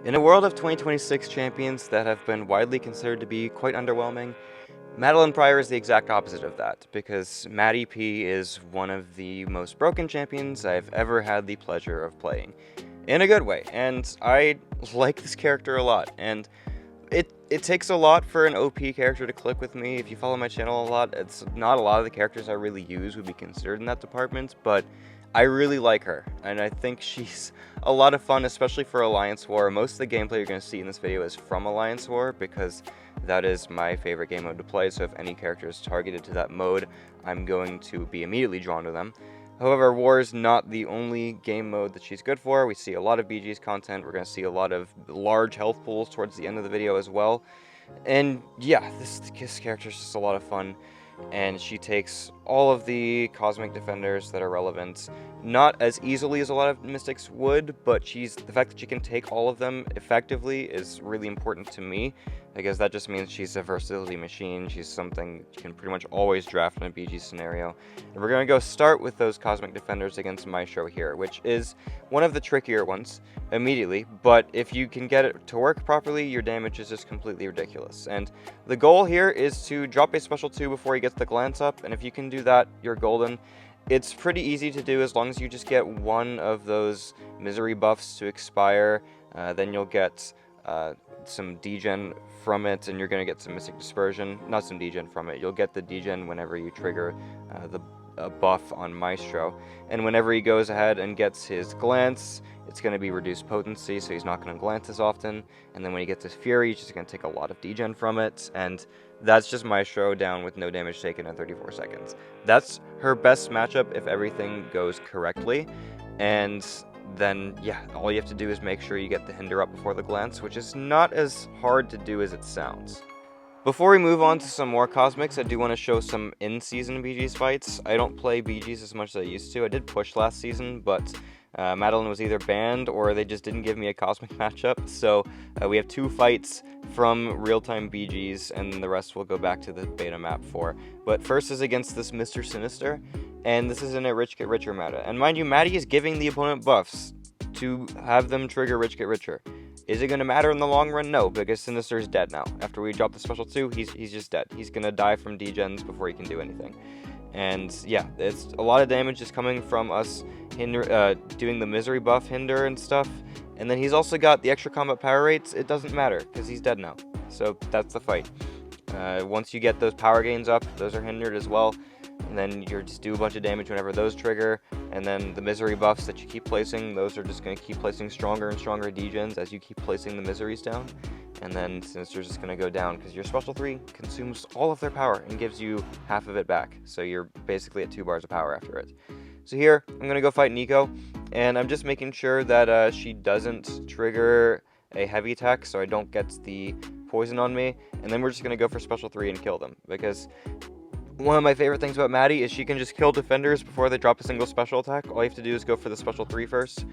In a world of 2026 champions that have been widely considered to be quite underwhelming, Madelyne Pryor is the exact opposite of that, because Maddie P is one of the most broken champions I've ever had the pleasure of playing. In a good way, and I like this character a lot, and it takes a lot for an OP character to click with me. If you follow my channel a lot, it's not a lot of the characters I really use would be considered in that department, but I really like her, and I think she's a lot of fun, especially for Alliance War. Most of the gameplay you're going to see in this video is from Alliance War, because that is my favorite game mode to play, so if any character is targeted to that mode, I'm going to be immediately drawn to them. However, War is not the only game mode that she's good for. We see a lot of BGs content. We're going to see a lot of large health pools towards the end of the video as well. And yeah, this character is just a lot of fun. And she takes all of the cosmic defenders that are relevant, not as easily as a lot of mystics would, but the fact that she can take all of them effectively is really important to me, because that just means she's a versatility machine. She's something you can pretty much always draft in a BG scenario. And we're going to go start with those cosmic defenders against Maestro here, which is one of the trickier ones immediately, but if you can get it to work properly, your damage is just completely ridiculous. And the goal here is to drop a special 2 before he gets the glance up, and if you can do that, you're golden. It's pretty easy to do as long as you just get one of those misery buffs to expire. Then you'll get some degen from it, and you're going to get some mystic dispersion. Not some degen from it. You'll get the degen whenever you trigger the buff on Maestro. And whenever he goes ahead and gets his glance, it's going to be reduced potency, so he's not going to glance as often. And then when he gets his Fury, he's just going to take a lot of degen from it. And that's just Maestro down with no damage taken in 34 seconds. That's her best matchup if everything goes correctly. And then, yeah, all you have to do is make sure you get the Hinder up before the glance, which is not as hard to do as it sounds. Before we move on to some more Cosmics, I do want to show some in-season BGs fights. I don't play BGs as much as I used to. I did push last season, but Madelyne was either banned or they just didn't give me a Cosmic matchup. So we have 2 fights from real-time BGs, and the rest will go back to the beta map for. But first is against this Mr. Sinister, and this is in a Rich Get Richer meta. And mind you, Maddie is giving the opponent buffs to have them trigger Rich Get Richer. Is it going to matter in the long run? No, because Sinister is dead now. After we drop the special 2, he's just dead. He's going to die from degens before he can do anything. And yeah, it's a lot of damage is coming from us doing the misery buff hinder and stuff. And then he's also got the extra combat power rates. It doesn't matter, because he's dead now. So that's the fight. Once you get those power gains up, those are hindered as well. And then you just do a bunch of damage whenever those trigger, and then the misery buffs that you keep placing, those are just going to keep placing stronger and stronger degens as you keep placing the miseries down, and then Sinister's just going to go down, because your special 3 consumes all of their power and gives you half of it back, so you're basically at 2 bars of power after it. So here, I'm going to go fight Nico, and I'm just making sure that she doesn't trigger a heavy attack, so I don't get the poison on me, and then we're just going to go for special 3 and kill them, because one of my favorite things about Maddie is she can just kill defenders before they drop a single special attack. All you have to do is go for the special 3 first,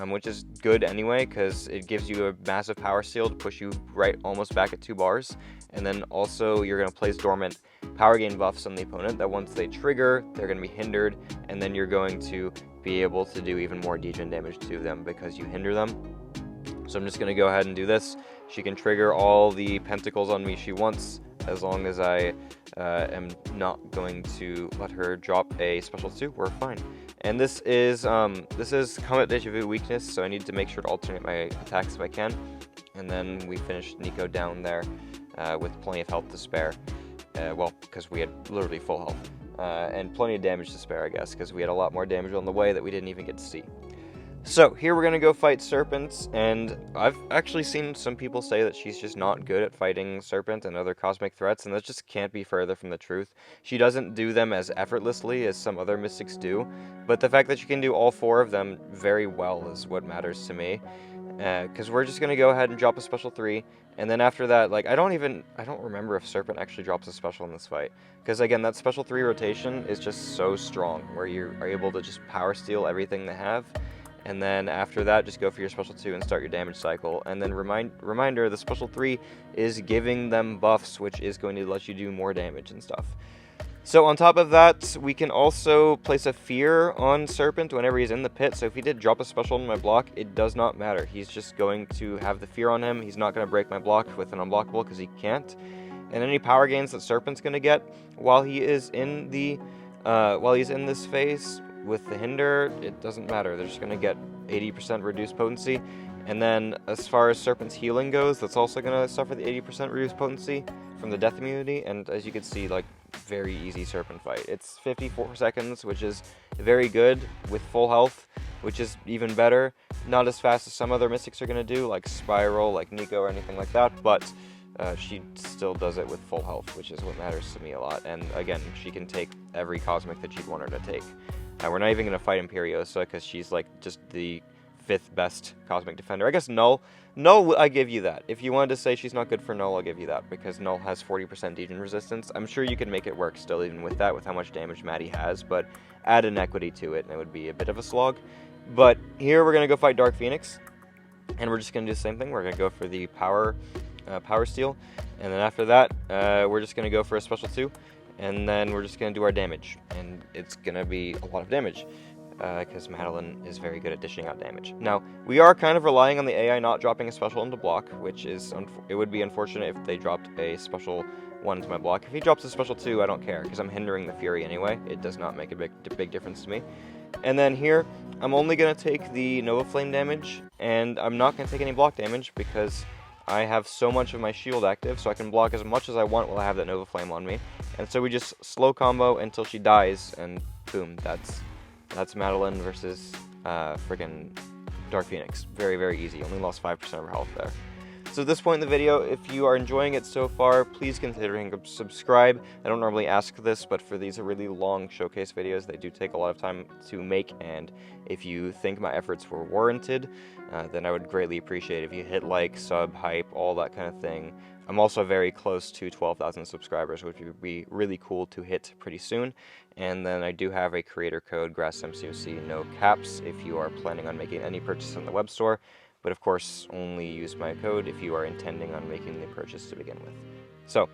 which is good anyway, because it gives you a massive power steal to push you right almost back at 2 bars. And then also you're going to place dormant power gain buffs on the opponent that once they trigger, they're going to be hindered, and then you're going to be able to do even more degen damage to them because you hinder them. So I'm just going to go ahead and do this. She can trigger all the pentacles on me she wants, as long as I am not going to let her drop a special 2, we're fine. And this is Comet Deja Vu weakness, so I need to make sure to alternate my attacks if I can. And then we finished Nico down there with plenty of health to spare. Well, because we had literally full health. And plenty of damage to spare, I guess, because we had a lot more damage on the way that we didn't even get to see. So, here we're going to go fight Serpent, and I've actually seen some people say that she's just not good at fighting Serpent and other cosmic threats, and that just can't be further from the truth. She doesn't do them as effortlessly as some other mystics do, but the fact that she can do all 4 of them very well is what matters to me. Because we're just going to go ahead and drop a special 3, and then after that, like, I don't remember if Serpent actually drops a special in this fight. Because again, that special 3 rotation is just so strong, where you are able to just power steal everything they have. And then after that, just go for your special 2 and start your damage cycle. And then reminder, the special 3 is giving them buffs, which is going to let you do more damage and stuff. So on top of that, we can also place a fear on Serpent whenever he's in the pit. So if he did drop a special on my block, it does not matter. He's just going to have the fear on him. He's not going to break my block with an unblockable because he can't. And any power gains that Serpent's going to get while he is in the this phase with the hinder, it doesn't matter. They're just going to get 80% reduced potency. And then as far as Serpent's healing goes, that's also going to suffer the 80% reduced potency from the death immunity. And as you can see, like, very easy Serpent fight. It's 54 seconds, which is very good with full health, which is even better. Not as fast as some other Mystics are going to do, like Spiral, like Nico, or anything like that, but she still does it with full health, which is what matters to me a lot. And again, she can take every Cosmic that you'd want her to take. We're not even going to fight Imperiosa, because she's like just the 5th best Cosmic Defender. I guess Null, I give you that. If you wanted to say she's not good for Null, I'll give you that, because Null has 40% Degen resistance. I'm sure you could make it work still, even with that, with how much damage Maddie has, but add an equity to it, and it would be a bit of a slog. But here we're going to go fight Dark Phoenix, and we're just going to do the same thing. We're going to go for the Power Steal, and then after that, we're just going to go for a Special 2, and then we're just going to do our damage, and it's going to be a lot of damage. Because Madelyne is very good at dishing out damage. Now, we are kind of relying on the AI not dropping a special into block, which is, it would be unfortunate if they dropped a special 1 into my block. If he drops a special 2, I don't care, because I'm hindering the Fury anyway. It does not make a big difference to me. And then here, I'm only going to take the Nova Flame damage, and I'm not going to take any block damage, because I have so much of my shield active, so I can block as much as I want while I have that Nova Flame on me. And so we just slow combo until she dies, and boom, that's Madelyne versus friggin' Dark Phoenix. Very, very easy. Only lost 5% of her health there. So at this point in the video, if you are enjoying it so far, please consider hitting subscribe. I don't normally ask this, but for these really long showcase videos, they do take a lot of time to make, and if you think my efforts were warranted, then I would greatly appreciate if you hit like, sub, hype, all that kind of thing. I'm also very close to 12,000 subscribers, which would be really cool to hit pretty soon. And then I do have a creator code, grassmcoc, no caps, if you are planning on making any purchase in the web store. But of course, only use my code if you are intending on making the purchase to begin with. So,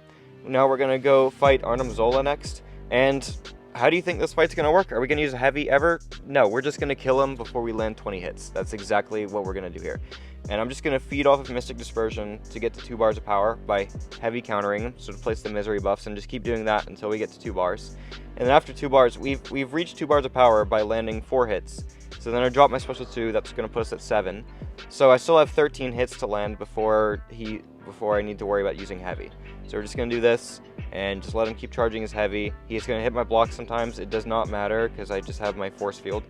now we're going to go fight Arnim Zola next. And how do you think this fight's going to work? Are we going to use a heavy ever? No, we're just going to kill him before we land 20 hits. That's exactly what we're going to do here. And I'm just going to feed off of Mystic Dispersion to get to 2 bars of power by heavy countering him, so to place the misery buffs, and just keep doing that until we get to 2 bars. And then after 2 bars, we've reached 2 bars of power by landing 4 hits. So then I drop my special 2, that's going to put us at 7. So I still have 13 hits to land before I need to worry about using heavy. So we're just going to do this, and just let him keep charging his heavy. He's going to hit my block sometimes, it does not matter, because I just have my force field.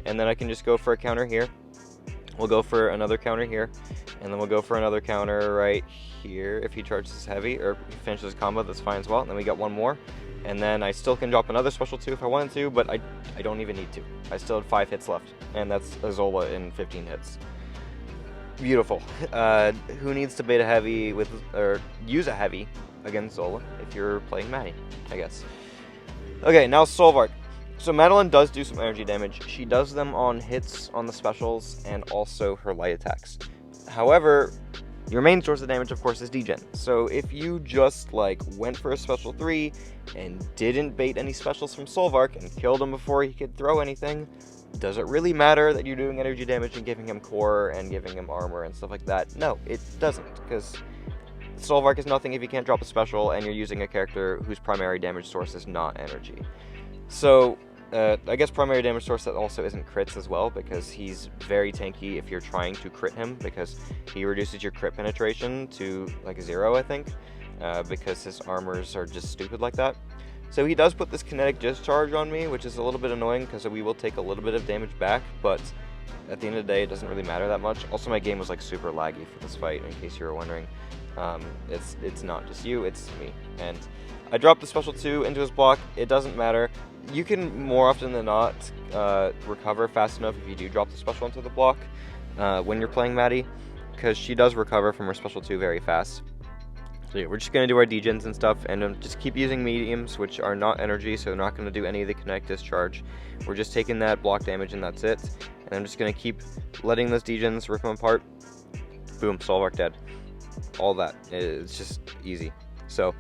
And then I can just go for a counter here. We'll go for another counter here, and then we'll go for another counter right here if he charges his heavy, or finishes his combo, that's fine as well. And then we got 1 more, and then I still can drop another special 2 if I wanted to, but I don't even need to. I still had 5 hits left, and that's a Zola in 15 hits. Beautiful. Who needs to bait a heavy or use a heavy against Zola if you're playing Maddie, I guess. Okay, now Solvark. So Madelyne does do some energy damage. She does them on hits on the specials and also her light attacks. However, your main source of damage, of course, is degen. So if you just went for a special 3 and didn't bait any specials from Solvark and killed him before he could throw anything, does it really matter that you're doing energy damage and giving him core and giving him armor and stuff like that? No, it doesn't, because Solvark is nothing if you can't drop a special and you're using a character whose primary damage source is not energy. So I guess primary damage source that also isn't crits as well, because he's very tanky if you're trying to crit him, because he reduces your crit penetration to 0, I think, because his armors are just stupid like that. So he does put this kinetic discharge on me, which is a little bit annoying because we will take a little bit of damage back, but at the end of the day, it doesn't really matter that much. Also, my game was super laggy for this fight, in case you were wondering. It's not just you, it's me. And I dropped the special 2 into his block. It doesn't matter. You can, more often than not, recover fast enough if you do drop the special into the block when you're playing Maddie, because she does recover from her special 2 very fast. So yeah, we're just going to do our degens and stuff, and just keep using mediums, which are not energy, so they're not going to do any of the kinetic discharge. We're just taking that block damage, and that's it. And I'm just going to keep letting those degens rip them apart. Boom, Solvark dead. All that. It's just easy. So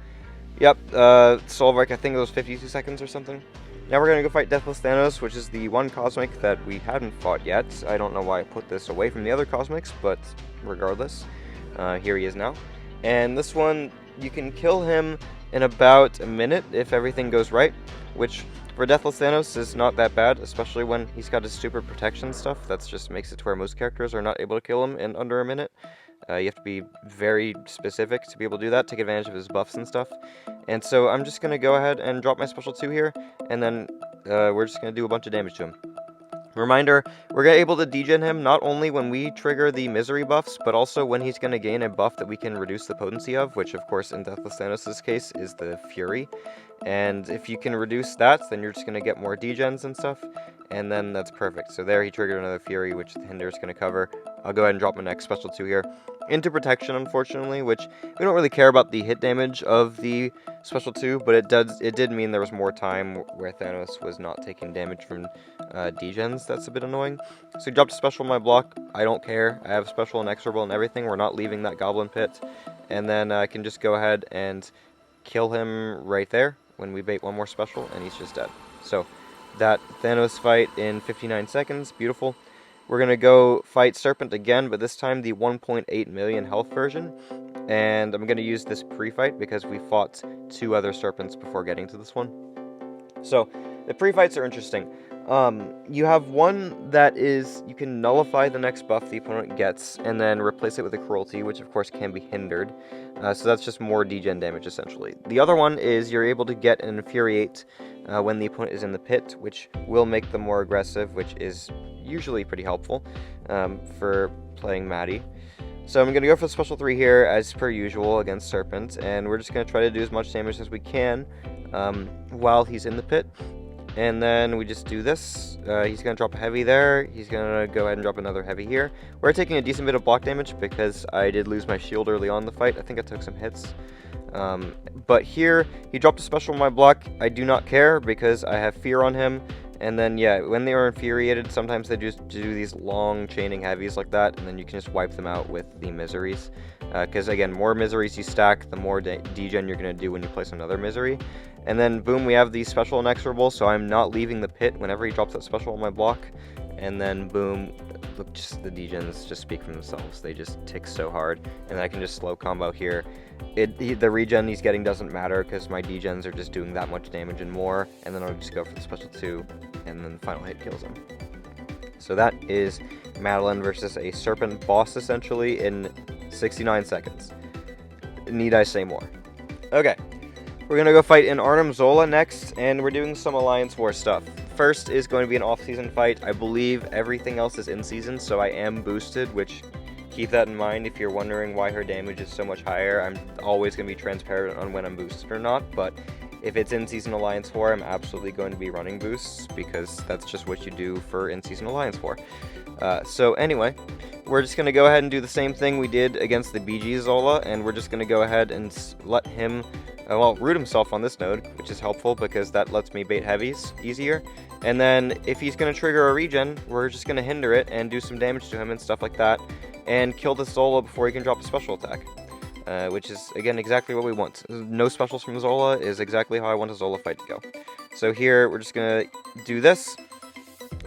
Yep, Solvark, I think it was 52 seconds or something. Now we're going to go fight Deathless Thanos, which is the one Cosmic that we haven't fought yet. I don't know why I put this away from the other Cosmics, but regardless, here he is now. And this one, you can kill him in about a minute if everything goes right, which for Deathless Thanos is not that bad, especially when he's got his super protection stuff. That just makes it to where most characters are not able to kill him in under a minute. You have to be very specific to be able to do that, take advantage of his buffs and stuff. And so I'm just going to go ahead and drop my special 2 here, and then we're just going to do a bunch of damage to him. Reminder, we're able to degen him not only when we trigger the misery buffs, but also when he's going to gain a buff that we can reduce the potency of, which of course in Deathless Thanos' case is the Fury. And if you can reduce that, then you're just going to get more degens and stuff, and then that's perfect. So there he triggered another Fury, which the Hinder is going to cover. I'll go ahead and drop my next special 2 here. Into Protection, unfortunately, which we don't really care about the hit damage of the special 2, but it did mean there was more time where Thanos was not taking damage from degens. That's a bit annoying. So he dropped a special on my block. I don't care. I have special, inexorable, and everything. We're not leaving that Goblin Pit. And then I can just go ahead and kill him right there when we bait one more special, and he's just dead. So that Thanos fight in 59 seconds. Beautiful. We're going to go fight Serpent again, but this time the 1.8 million health version. And I'm going to use this pre-fight because we fought 2 other Serpents before getting to this one. So the pre-fights are interesting. You have one that is, you can nullify the next buff the opponent gets, and then replace it with a Cruelty, which of course can be hindered. So that's just more degen damage, essentially. The other one is you're able to get an Infuriate when the opponent is in the pit, which will make them more aggressive, which is usually pretty helpful for playing Maddie. So I'm going to go for the special 3 here, as per usual, against Serpent, and we're just going to try to do as much damage as we can while he's in the pit. And then we just do this. He's going to drop a heavy there. He's going to go ahead and drop another heavy here. We're taking a decent bit of block damage because I did lose my shield early on in the fight. I think I took some hits. But here, he dropped a special on my block. I do not care because I have fear on him. And then, yeah, when they are infuriated, sometimes they just do these long chaining heavies like that, and then you can just wipe them out with the miseries. Because, again, more miseries you stack, the more degen you're going to do when you place another misery. And then, boom, we have the special inexorable, so I'm not leaving the pit whenever he drops that special on my block. And then, boom, look, just the degens just speak for themselves. They just tick so hard, and then I can just slow combo here. The regen he's getting doesn't matter because my degens are just doing that much damage and more, and then I'll just go for the special 2, and then the final hit kills him. So that is Madelyne versus a Serpent boss, essentially, in 69 seconds. Need I say more? Okay, we're going to go fight in Arnhem Zola next, and we're doing some Alliance War stuff. First is going to be an off-season fight. I believe everything else is in-season, so I am boosted, which... keep that in mind if you're wondering why her damage is so much higher. I'm always going to be transparent on when I'm boosted or not, but if it's in-season Alliance War, I'm absolutely going to be running boosts, because that's just what you do for in-season Alliance War. So anyway, we're just going to go ahead and do the same thing we did against the BGs Zola, and we're just going to go ahead and let him, root himself on this node, which is helpful because that lets me bait heavies easier. And then if he's going to trigger a regen, we're just going to hinder it and do some damage to him and stuff like that, and kill the Zola before he can drop a special attack. Which is, again, exactly what we want. No specials from Zola is exactly how I want a Zola fight to go. So here, we're just going to do this,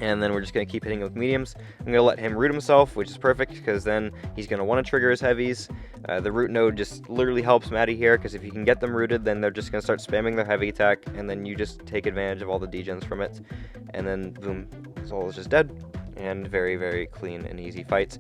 and then we're just going to keep hitting with mediums. I'm going to let him root himself, which is perfect, because then he's going to want to trigger his heavies. The root node just literally helps Maddie here, because if you can get them rooted, then they're just going to start spamming their heavy attack, and then you just take advantage of all the degens from it. And then, boom, Zola's just dead. And very, very clean and easy fights.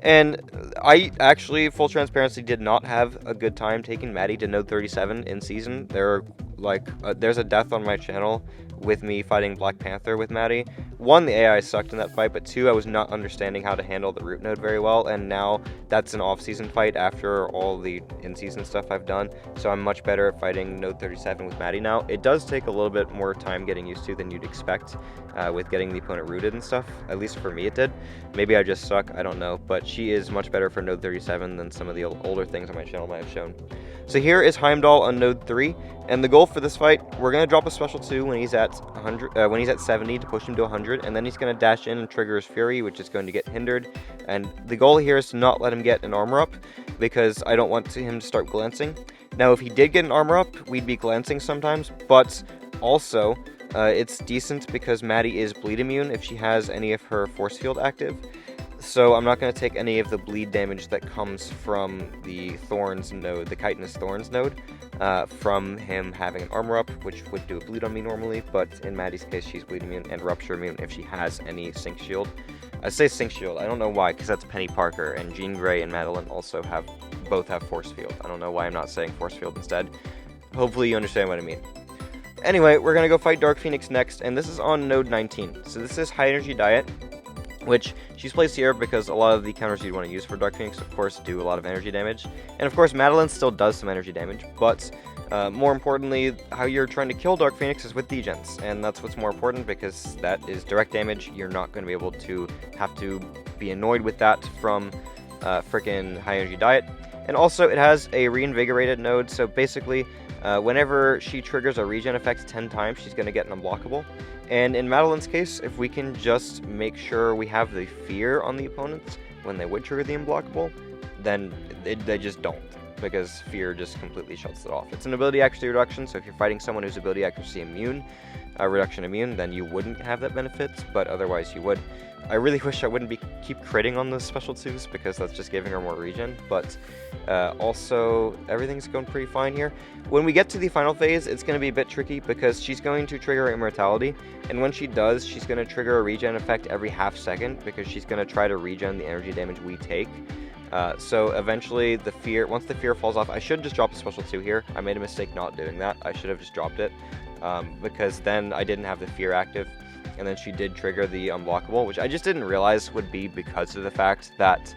And I actually, full transparency, did not have a good time taking Maddie to node 37 in season. There's a death on my channel with me fighting Black Panther with Maddie. 1, the AI sucked in that fight, but 2, I was not understanding how to handle the root node very well, and now that's an off-season fight after all the in-season stuff I've done, so I'm much better at fighting node 37 with Maddie now. It does take a little bit more time getting used to than you'd expect with getting the opponent rooted and stuff, at least for me it did. Maybe I just suck, I don't know, but she is much better for node 37 than some of the older things on my channel might have shown. So here is Heimdall on node 3, and the goal for this fight, we're going to drop a special 2 when he's at when he's at 70 to push him to 100, and then he's going to dash in and trigger his Fury, which is going to get hindered. And the goal here is to not let him get an armor up, because I don't want him to start glancing. Now, if he did get an armor up, we'd be glancing sometimes, but also it's decent because Maddie is bleed immune if she has any of her force field active. So I'm not going to take any of the bleed damage that comes from the Thorns node, the Chitinous Thorns node, from him having an armor up, which would do a bleed on me normally, but in Maddie's case, she's bleed immune and rupture immune if she has any sync shield. I say sync shield, I don't know why, because that's Penny Parker, and Jean Grey and Madelyne also both have force field. I don't know why I'm not saying force field instead. Hopefully you understand what I mean. Anyway, we're going to go fight Dark Phoenix next, and this is on node 19. So this is high energy diet, which she's placed here because a lot of the counters you'd want to use for Dark Phoenix, of course, do a lot of energy damage. And of course, Madelyne still does some energy damage, but more importantly, how you're trying to kill Dark Phoenix is with degens, and that's what's more important because that is direct damage. You're not going to be able to have to be annoyed with that from freaking high energy diet. And also, it has a reinvigorated node, so basically, whenever she triggers a regen effect 10 times, she's going to get an unblockable. And in Madelyne's case, if we can just make sure we have the fear on the opponents when they would trigger the unblockable, then they just don't, because fear just completely shuts it off. It's an ability accuracy reduction, so if you're fighting someone who's ability accuracy immune, reduction immune, then you wouldn't have that benefit, but otherwise you would. I really wish I wouldn't keep critting on the special 2s, because that's just giving her more regen, but also everything's going pretty fine here. When we get to the final phase, it's going to be a bit tricky, because she's going to trigger Immortality, and when she does, she's going to trigger a regen effect every half second, because she's going to try to regen the energy damage we take. So eventually, once the fear falls off, I should just drop the special 2 here. I made a mistake not doing that. I should have just dropped it, because then I didn't have the fear active. And then she did trigger the unblockable, which I just didn't realize would be because of the fact that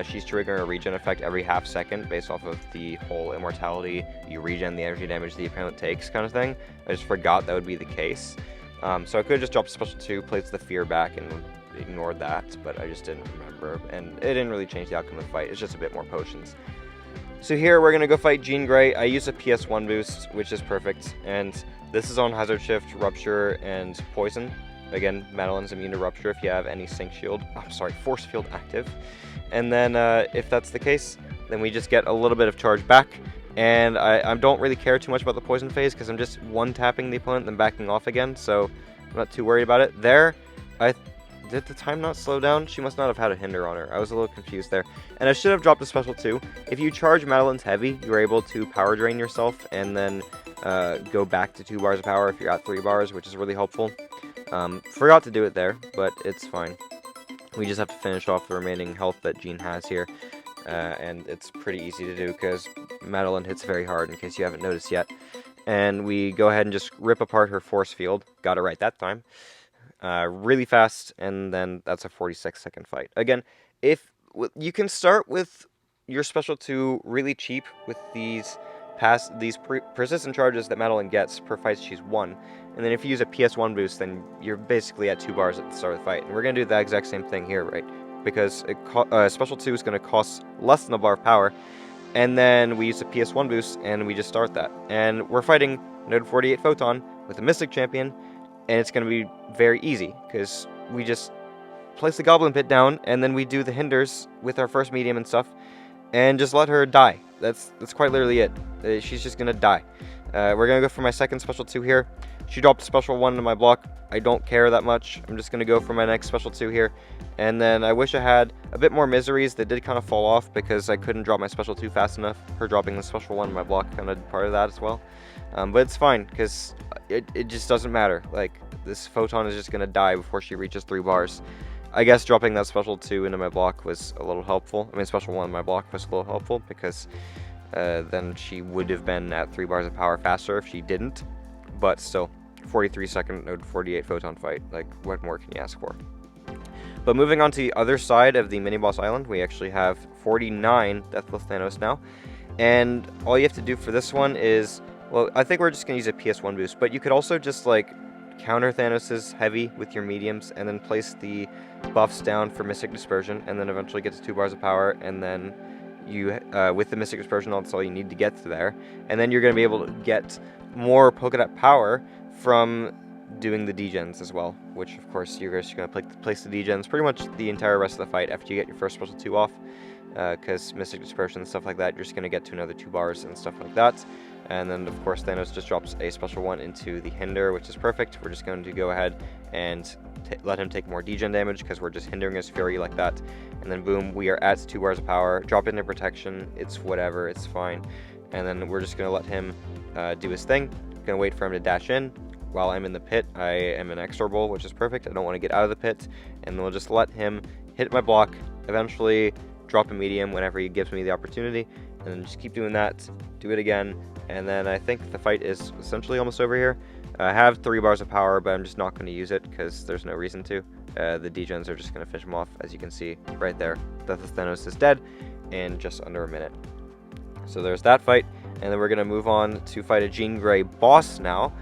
she's triggering a regen effect every half second based off of the whole immortality, you regen the energy damage the opponent takes kind of thing. I just forgot that would be the case. So I could have just dropped the special 2, placed the fear back, and ignored that, but I just didn't remember. And it didn't really change the outcome of the fight, it's just a bit more potions. So here we're going to go fight Jean Grey. I use a PS1 boost, which is perfect, and this is on Hazard Shift, Rupture, and Poison. Again, Madelyne's immune to Rupture if you have any Sync Shield, Force Field active. And then if that's the case, then we just get a little bit of charge back. And I don't really care too much about the Poison phase because I'm just one-tapping the opponent and then backing off again, so I'm not too worried about it. There, did the time not slow down? She must not have had a hinder on her. I was a little confused there. And I should have dropped a special 2. If you charge Madelyne's heavy, you're able to power drain yourself and then go back to 2 bars of power if you're at 3 bars, which is really helpful. Forgot to do it there, but it's fine. We just have to finish off the remaining health that Jean has here, and it's pretty easy to do because Madelyne hits very hard in case you haven't noticed yet. And we go ahead and just rip apart her force field. Got it right that time. Really fast, and then that's a 46-second fight. Again, you can start with your special 2 really cheap with these persistent charges that Madelyne gets per fight she's won. And then if you use a PS1 boost, then you're basically at 2 bars at the start of the fight. And we're going to do the exact same thing here, right? Because special 2 is going to cost less than a bar of power. And then we use a PS1 boost, and we just start that. And we're fighting Node 48 Photon with a Mystic Champion, and it's going to be very easy, because we just place the Goblin Pit down, and then we do the hinders with our first medium and stuff, and just let her die. That's quite literally it. She's just going to die. We're going to go for my second special 2 here. She dropped a special 1 to my block. I don't care that much. I'm just going to go for my next special 2 here. And then I wish I had a bit more miseries. They did kind of fall off because I couldn't drop my special 2 fast enough. Her dropping the special 1 to my block kind of part of that as well. But it's fine because it just doesn't matter. Like, this Photon is just going to die before she reaches 3 bars. I guess dropping that special 2 into my block was a little helpful. I mean, special 1 in my block was a little helpful because then she would have been at 3 bars of power faster if she didn't. But still, 43-second Node 48 Photon fight. Like, what more can you ask for? But moving on to the other side of the mini-boss island, we actually have 49 Deathless Thanos now. And all you have to do for this one is, well, I think we're just going to use a PS1 boost, but you could also just, like, counter Thanos' heavy with your mediums, and then place the buffs down for Mystic Dispersion, and then eventually get to 2 bars of power, and then you, with the Mystic Dispersion, that's all you need to get to there. And then you're going to be able to get more polka dot power from doing the degens as well, which of course you're just going to place the degens pretty much the entire rest of the fight after you get your first special 2 off, because Mystic Dispersion and stuff like that, you're just going to get to another 2 bars and stuff like that. And then, of course, Thanos just drops a special 1 into the Hinder, which is perfect. We're just going to go ahead and let him take more degen damage, because we're just hindering his Fury like that. And then, boom, we are at 2 bars of power. Drop it into Protection. It's whatever. It's fine. And then we're just going to let him do his thing. Going to wait for him to dash in. While I'm in the pit, I am an inexorable, which is perfect. I don't want to get out of the pit. And then we'll just let him hit my block, eventually drop a medium whenever he gives me the opportunity. And then just keep doing that. Do it again. And then I think the fight is essentially almost over here. I have 3 bars of power, but I'm just not going to use it because there's no reason to. The degens are just going to finish him off, as you can see right there. Thanos is dead in just under a minute. So there's that fight. And then we're going to move on to fight a Jean Grey boss now.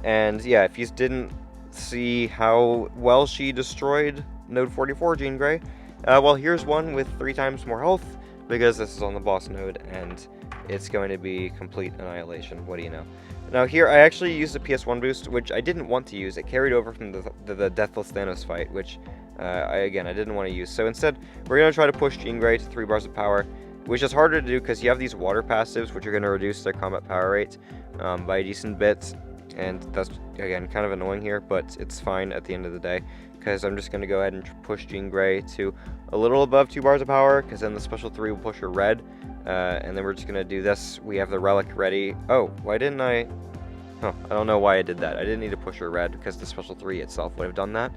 And yeah, if you didn't see how well she destroyed Node 44 Jean Grey, well, here's one with 3 times more health, because this is on the boss node, and it's going to be complete annihilation. What do you know? Now here, I actually used a PS1 boost, which I didn't want to use. It carried over from the Deathless Thanos fight, which, I didn't want to use. So instead, we're going to try to push Jean Grey to 3 bars of power, which is harder to do because you have these water passives, which are going to reduce their combat power rate by a decent bit. And that's, again, kind of annoying here, but it's fine at the end of the day, because I'm just going to go ahead and push Jean Grey to a little above 2 bars of power, because then the special 3 will push her red. And then we're just going to do this. We have the relic ready. Oh, why didn't I? Huh, I don't know why I did that. I didn't need to push her red because the special 3 itself would have done that.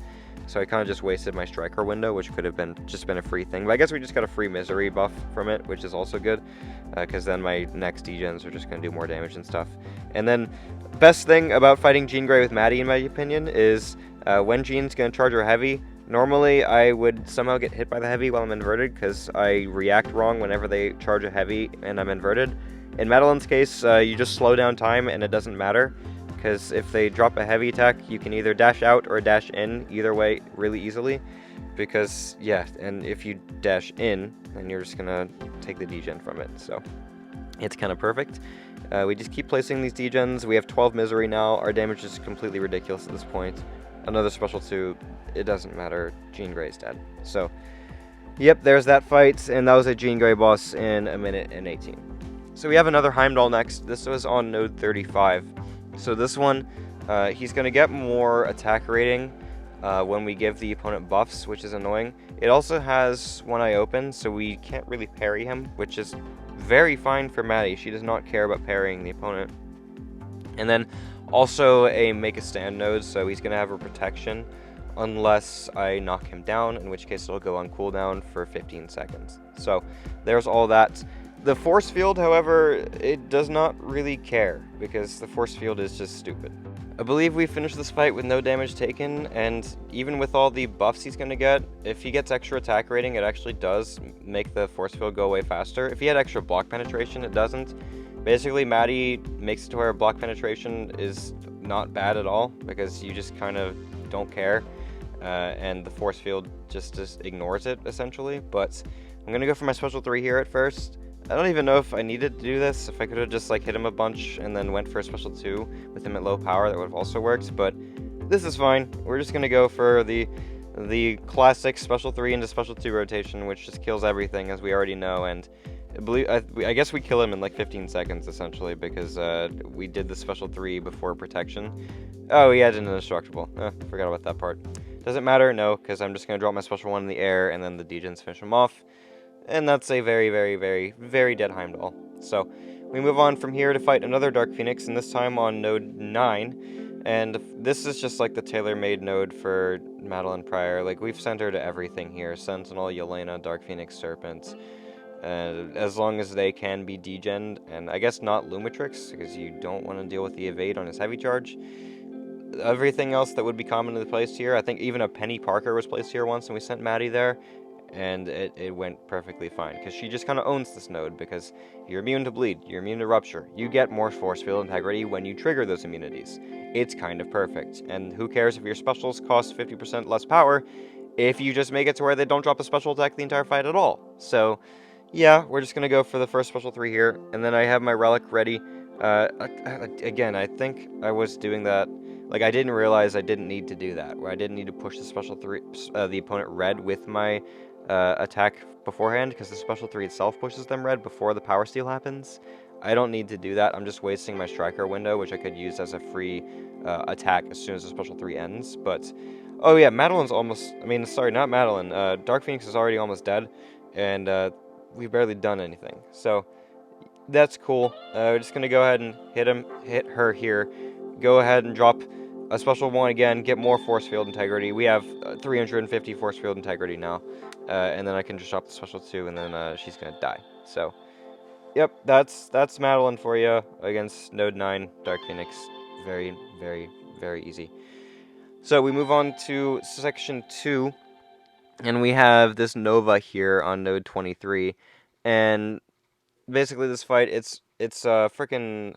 So I kind of just wasted my striker window, which could have been a free thing. But I guess we just got a free misery buff from it, which is also good, because then my next degens are just going to do more damage and stuff. And then best thing about fighting Jean Grey with Maddie, in my opinion, is when Jean's going to charge her heavy, normally I would somehow get hit by the heavy while I'm inverted, because I react wrong whenever they charge a heavy and I'm inverted. In Madelyne's case, you just slow down time and it doesn't matter, because if they drop a heavy attack, you can either dash out or dash in, either way, really easily. Because, yeah, and if you dash in, then you're just going to take the degen from it, so it's kind of perfect. We just keep placing these degens. We have 12 misery now. Our damage is completely ridiculous at this point. Another special 2, it doesn't matter. Jean Grey is dead. So, yep, there's that fight, and that was a Jean Grey boss in 1 minute and 18. So we have another Heimdall next. This was on node 35. So this one, he's going to get more attack rating when we give the opponent buffs, which is annoying. It also has one eye open, so we can't really parry him, which is very fine for Maddie. She does not care about parrying the opponent. And then also a make a stand node, so he's going to have a protection unless I knock him down, in which case it'll go on cooldown for 15 seconds. So there's all that. The force field, however, it does not really care, because the force field is just stupid. I believe we finished this fight with no damage taken, and even with all the buffs he's going to get, if he gets extra attack rating, it actually does make the force field go away faster. If he had extra block penetration, it doesn't. Basically, Maddie makes it to where block penetration is not bad at all, because you just kind of don't care, and the force field just ignores it, essentially. But I'm going to go for my special 3 here at first. I don't even know if I needed to do this. If I could have just hit him a bunch and then went for a special 2 with him at low power, that would have also worked, but this is fine. We're just going to go for the classic special 3 into special 2 rotation, which just kills everything, as we already know, and I guess we kill him in 15 seconds, essentially, because we did the special 3 before protection. Oh, he had an indestructible. Forgot about that part. Doesn't matter, no, because I'm just going to drop my special 1 in the air, and then the degens finish him off. And that's a very, very, very, very dead Heimdall. So, we move on from here to fight another Dark Phoenix, and this time on node 9. And this is just the tailor-made node for Madelyne Pryor. We've sent her to everything here. Sentinel, Yelena, Dark Phoenix, Serpent. As long as they can be degened, and I guess not Lumitrix, because you don't want to deal with the evade on his heavy charge. Everything else that would be commonly placed here, I think even a Penny Parker was placed here once, and we sent Maddie there. And it went perfectly fine, because she just kind of owns this node, because you're immune to bleed, you're immune to rupture, you get more force field integrity when you trigger those immunities. It's kind of perfect, and who cares if your specials cost 50% less power if you just make it to where they don't drop a special attack the entire fight at all. So, yeah, we're just going to go for the first special 3 here, and then I have my relic ready. Again, I think I was doing that Like, I didn't realize I didn't need to do that, where I didn't need to push the special 3, the opponent red with my attack beforehand, because the special 3 itself pushes them red before the power steal happens. I don't need to do that. I'm just wasting my striker window, which I could use as a free attack as soon as the special 3 ends. But, oh yeah, Madelyne's almost, I mean, sorry, not Madelyne. Dark Phoenix is already almost dead, and we've barely done anything. So, that's cool. We're just going to go ahead and hit her here. Go ahead and drop a special 1 again, get more force field integrity. We have 350 force field integrity now. And then I can just drop the special 2, and then she's going to die. So, yep, that's Madelyne for you against Node 9, Dark Phoenix. Very, very, very easy. So we move on to section 2, and we have this Nova here on Node 23. And basically this fight, it's a freaking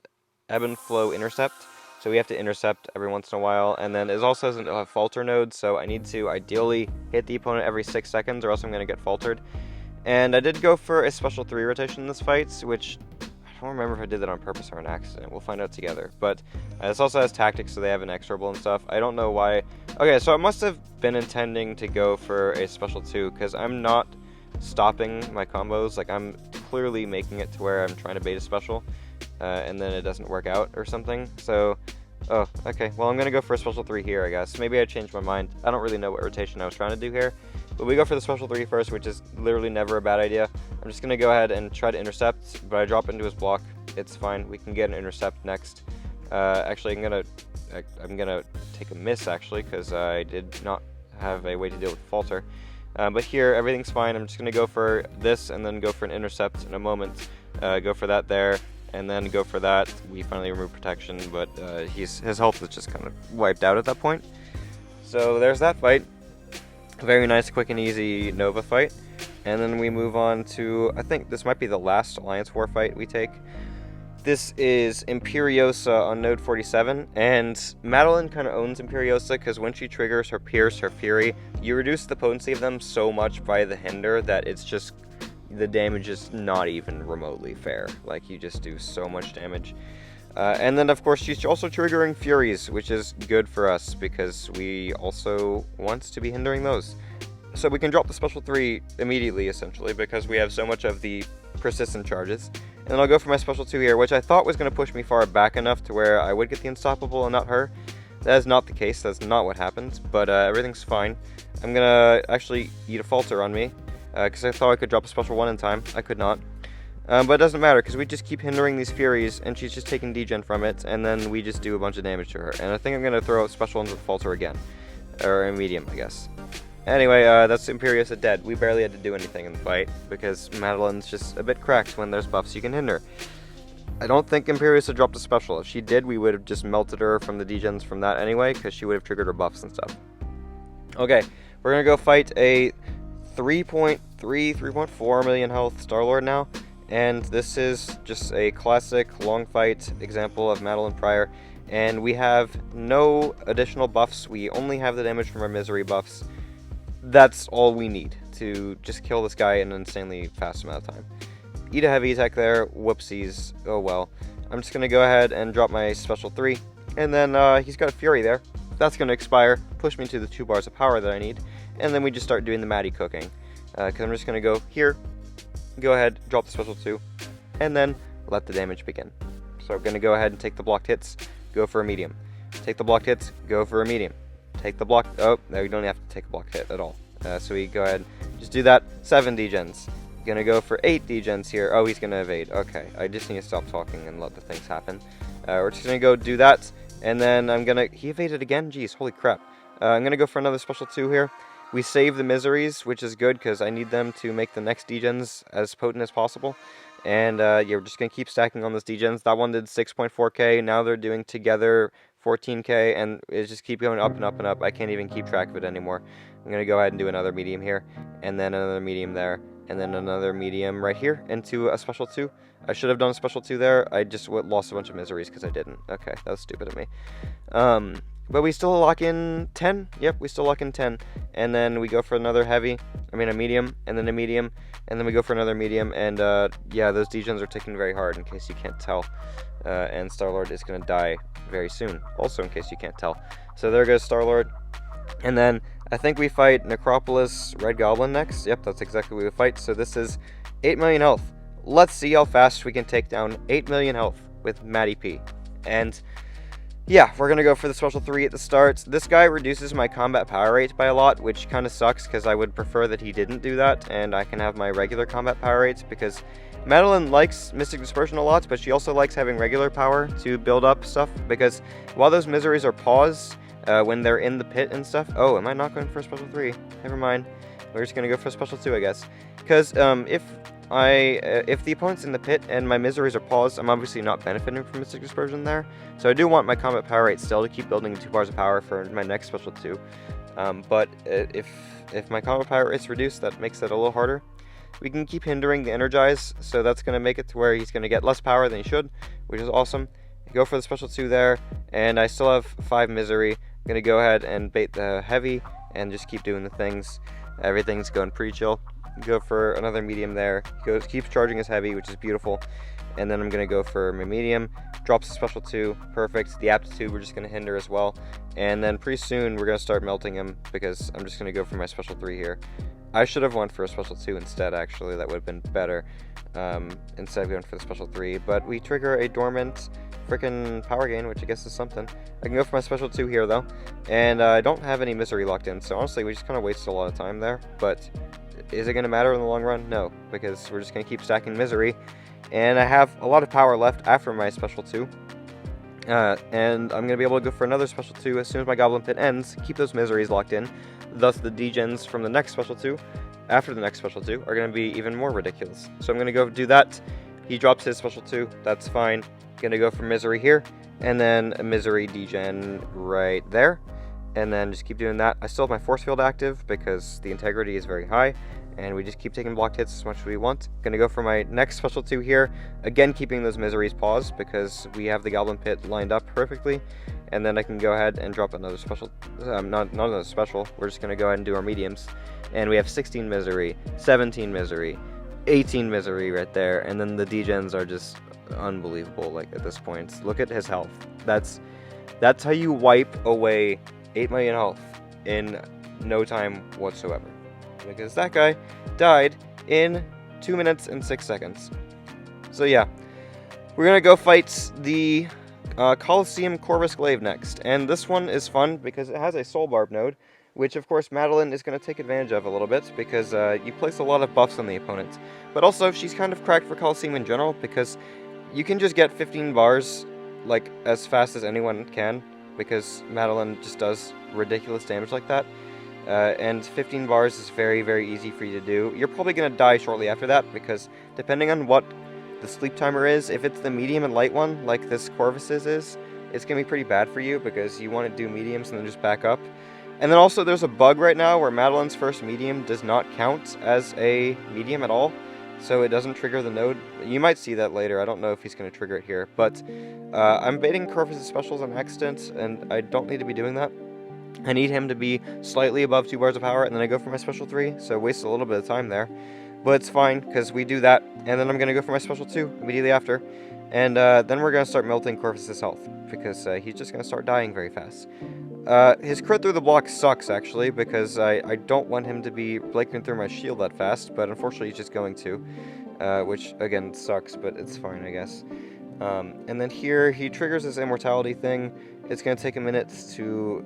ebb and flow intercept. So we have to intercept every once in a while, and then it also has a falter node, so I need to ideally hit the opponent every 6 seconds, or else I'm going to get faltered. And I did go for a special 3 rotation in this fight, which I don't remember if I did that on purpose or an accident. We'll find out together. But this also has tactics, so they have inexorable and stuff. I don't know why. Okay, so I must have been intending to go for a special 2, because I'm not stopping my combos. Like, I'm clearly making it to where I'm trying to bait a special. And then it doesn't work out or something. So, oh, okay. Well, I'm going to go for a special 3 here, I guess. Maybe I changed my mind. I don't really know what rotation I was trying to do here. But we go for the special 3 first, which is literally never a bad idea. I'm just going to go ahead and try to intercept, but I drop into his block. It's fine. We can get an intercept next. Actually, I'm gonna take a miss, actually, because I did not have a way to deal with falter. But here, everything's fine. I'm just going to go for this and then go for an intercept in a moment. Go for that there. And then go for that. We finally remove protection, but his health is just kind of wiped out at that point. So there's that fight. Very nice, quick and easy Nova fight. And then we move on to, I think this might be the last Alliance War fight we take. This is Imperiosa on node 47, and Madelyne kind of owns Imperiosa because when she triggers her Pierce, her Fury, you reduce the potency of them so much by the Hinder that it's just, the damage is not even remotely fair. Like, you just do so much damage. And then, of course, she's also triggering Furies, which is good for us because we also want to be hindering those. So we can drop the special 3 immediately, essentially, because we have so much of the persistent charges. And then I'll go for my special 2 here, which I thought was going to push me far back enough to where I would get the Unstoppable and not her. That is not the case. That's not what happened, but everything's fine. I'm going to actually eat a Falter on me, because I thought I could drop a special 1 in time. I could not. But it doesn't matter, because we just keep hindering these Furies, and she's just taking degen from it, and then we just do a bunch of damage to her. And I think I'm going to throw out special 1s with Falter again. Or a medium, I guess. Anyway, that's Imperiosa dead. We barely had to do anything in the fight, because Madelyne's just a bit cracked when there's buffs you can hinder. I don't think Imperiosa dropped a special. If she did, we would have just melted her from the degens from that anyway, because she would have triggered her buffs and stuff. Okay, we're going to go fight a 3.4 million health Star-Lord now. And this is just a classic long fight example of Madelyne Pryor. And we have no additional buffs. We only have the damage from our misery buffs. That's all we need to just kill this guy in an insanely fast amount of time. Eat a heavy attack there. Whoopsies. Oh well. I'm just going to go ahead and drop my special 3. And then he's got a Fury there. That's going to expire. Push me to the 2 bars of power that I need. And then we just start doing the Maddie cooking. Because I'm just going to go here. Go ahead, drop the special 2, and then let the damage begin. So I'm going to go ahead and take the blocked hits, go for a medium. Take the blocked hits, go for a medium. Take the block, oh, no, you don't have to take a blocked hit at all. So we go ahead, just do that, 7 degens. Going to go for 8 degens here. Oh, he's going to evade. Okay, I just need to stop talking and let the things happen. We're just going to go do that, and then I'm going to, he evaded again? Jeez, holy crap. I'm going to go for another special 2 here. We save the miseries, which is good because I need them to make the next degens as potent as possible. And yeah, we're just going to keep stacking on those degens. That one did 6.4k. Now they're doing together 14k, and it's just keep going up and up and up. I can't even keep track of it anymore. I'm going to go ahead and do another medium here, and then another medium there, and then another medium right here into a special 2. I should have done a special 2 there. I just lost a bunch of miseries because I didn't. Okay, that was stupid of me. But we still lock in 10. Yep, we still lock in 10. And then we go for another heavy. I mean, a medium, and then a medium. And then we go for another medium. And, yeah, those degens are ticking very hard, in case you can't tell. And Star-Lord is going to die very soon, also in case you can't tell. So there goes Star-Lord. And then I think we fight Necropolis Red Goblin next. Yep, that's exactly what we fight. So this is 8 million health. Let's see how fast we can take down 8 million health with Matty P. And yeah, we're going to go for the special 3 at the start. This guy reduces my combat power rate by a lot, which kind of sucks because I would prefer that he didn't do that, and I can have my regular combat power rates, because Madelyne likes Mystic Dispersion a lot, but she also likes having regular power to build up stuff, because while those miseries are paused, when they're in the pit and stuff... Oh, am I not going for a special 3? Never mind. We're just going to go for a special 2, I guess. Because if the opponent's in the pit and my miseries are paused, I'm obviously not benefiting from Mystic Dispersion there. So I do want my combat power rate still to keep building 2 bars of power for my next special 2. But if my combat power rate's reduced, that makes it a little harder. We can keep hindering the Energize, so that's going to make it to where he's going to get less power than he should, which is awesome. Go for the special 2 there, and I still have 5 misery. I'm going to go ahead and bait the heavy and just keep doing the things. Everything's going pretty chill. Go for another medium there. Keeps charging his heavy, which is beautiful. And then I'm going to go for my medium. Drops the special 2. Perfect. The aptitude we're just going to hinder as well. And then pretty soon we're going to start melting him, because I'm just going to go for my special 3 here. I should have went for a special 2 instead, actually. That would have been better, instead of going for the special 3. But we trigger a dormant freaking power gain, which I guess is something. I can go for my special 2 here, though. And I don't have any misery locked in, so honestly, we just kind of wasted a lot of time there. But is it going to matter in the long run? No, because we're just going to keep stacking misery. And I have a lot of power left after my special 2. And I'm going to be able to go for another special 2 as soon as my Goblin Pit ends, keep those miseries locked in. Thus, the degens from the next special 2, after the next special 2, are going to be even more ridiculous. So I'm going to go do that. He drops his special 2. That's fine. Going to go for misery here, and then a misery degen right there. And then just keep doing that. I still have my force field active because the integrity is very high, and we just keep taking blocked hits as much as we want. Going to go for my next special 2 here, again keeping those miseries paused because we have the Goblin Pit lined up perfectly. And then I can go ahead and drop another special, not another special, we're just going to go ahead and do our mediums. And we have 16 misery, 17 misery, 18 misery right there, and then the degens are just unbelievable, like, at this point. Look at his health. That's how you wipe away 8 million health in no time whatsoever. Because that guy died in 2 minutes and 6 seconds. So yeah, we're gonna go fight the Coliseum Corvus glaive next, and this one is fun because it has a soul barb node, which of course Madelyne is going to take advantage of a little bit because you place a lot of buffs on the opponent. But also she's kind of cracked for Coliseum in general because you can just get 15 bars like as fast as anyone can, because Madelyne just does ridiculous damage like that. And 15 bars is very, very easy for you to do. You're probably going to die shortly after that, because depending on what the sleep timer is, if it's the medium and light one, like this Corvus's is, it's going to be pretty bad for you, because you want to do mediums and then just back up. And then also there's a bug right now where Madelyne's first medium does not count as a medium at all, so it doesn't trigger the node. You might see that later. I don't know if he's going to trigger it here, but I'm baiting Corvus's specials on accident, and I don't need to be doing that. I need him to be slightly above 2 bars of power, and then I go for my special 3, so I waste a little bit of time there. But it's fine, because we do that, and then I'm going to go for my special 2 immediately after. And then we're going to start melting Corvus's health, because he's just going to start dying very fast. His crit through the block sucks, actually, because I don't want him to be breaking through my shield that fast, but unfortunately he's just going to, which, again, sucks, but it's fine, I guess. And then here, he triggers his immortality thing. It's going to take a minute to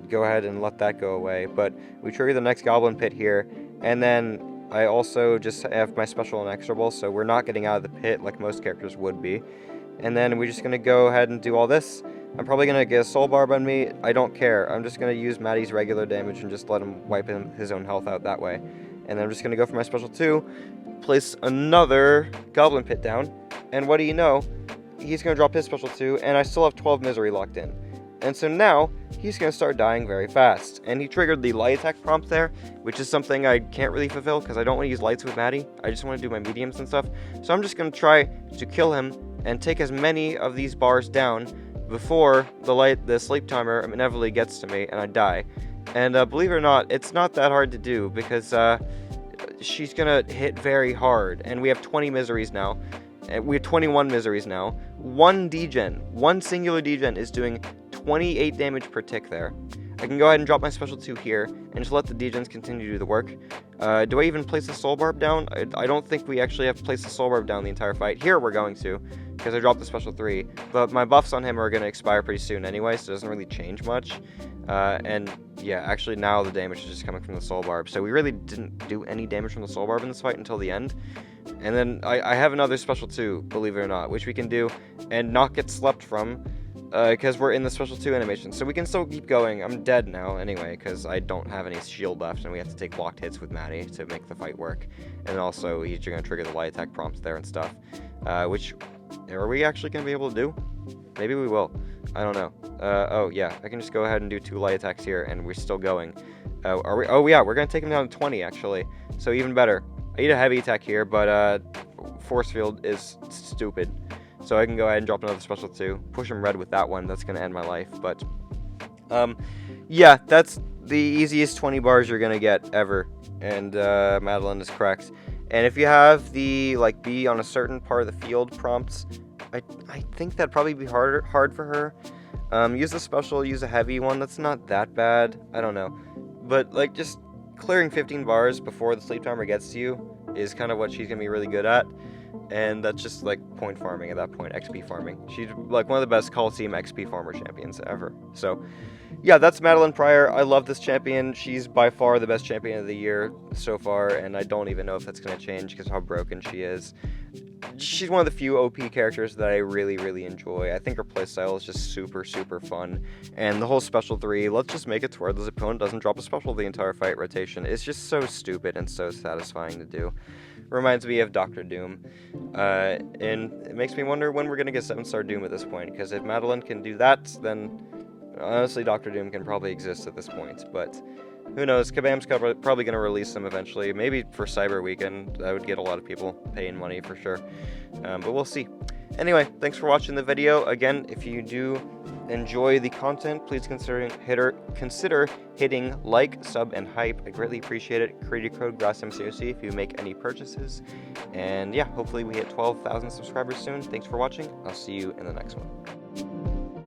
go ahead and let that go away, but we trigger the next Goblin Pit here, and then I also just have my special inexorable, so we're not getting out of the pit like most characters would be. And then we're just going to go ahead and do all this. I'm probably going to get a soul barb on me. I don't care. I'm just going to use Matty's regular damage and just let him wipe his own health out that way. And then I'm just going to go for my special 2, place another Goblin Pit down, and what do you know? He's going to drop his special 2, and I still have 12 misery locked in. And so now, he's going to start dying very fast. And he triggered the light attack prompt there, which is something I can't really fulfill because I don't want to use lights with Matty. I just want to do my mediums and stuff. So I'm just going to try to kill him and take as many of these bars down before the sleep timer inevitably gets to me and I die. And believe it or not, it's not that hard to do because she's gonna hit very hard, and we have 20 miseries now. We have 21 miseries now. One singular degen is doing 28 damage per tick there. I can go ahead and drop my special 2 here and just let the degens continue to do the work. Do I even place the soul barb down? I don't think we actually have to place the soul barb down the entire fight. Here we're going to, because I dropped the special 3. But my buffs on him are going to expire pretty soon anyway, so it doesn't really change much. And yeah, actually now the damage is just coming from the soul barb. So we really didn't do any damage from the soul barb in this fight until the end. And then I have another special 2, believe it or not, which we can do and not get slept from. Because we're in the special 2 animation, so we can still keep going. I'm dead now anyway, because I don't have any shield left, and we have to take blocked hits with Maddie to make the fight work. And also, he's going to trigger the light attack prompts there and stuff, which, are we actually going to be able to do? Maybe we will. I don't know. Oh, yeah, I can just go ahead and do 2 light attacks here, and we're still going. Are we? Oh, yeah, we're going to take him down to 20, actually, so even better. I need a heavy attack here, but force field is stupid. So I can go ahead and drop another special 2, push him red with that one. That's going to end my life. But, yeah, that's the easiest 20 bars you're going to get ever. And Madelyne is correct. And if you have the, like, be on a certain part of the field prompts, I think that'd probably be hard for her. Use the special, use a heavy one. That's not that bad. I don't know. But, like, just clearing 15 bars before the sleep timer gets to you is kind of what she's going to be really good at. And that's just, like, point farming at that point, XP farming. She's, like, one of the best Coliseum XP farmer champions ever. So, yeah, that's Madelyne Pryor. I love this champion. She's by far the best champion of the year so far, and I don't even know if that's going to change because of how broken she is. She's one of the few OP characters that I really, really enjoy. I think her playstyle is just super, super fun. And the whole special 3, let's just make it to where the opponent doesn't drop a special the entire fight rotation. It's just so stupid and so satisfying to do. Reminds me of Dr. Doom, and it makes me wonder when we're going to get 7-star Doom at this point, because if Madelyne can do that, then honestly Dr. Doom can probably exist at this point, but who knows. Kabam's probably going to release them eventually, maybe for Cyber Weekend. That would get a lot of people paying money for sure, but we'll see. Anyway, thanks for watching the video. Again, if you do enjoy the content, please consider hitting like, sub, and hype. I greatly appreciate it. Creator code grassmcoc if you make any purchases. And yeah, hopefully we hit 12,000 subscribers soon. Thanks for watching. I'll see you in the next one.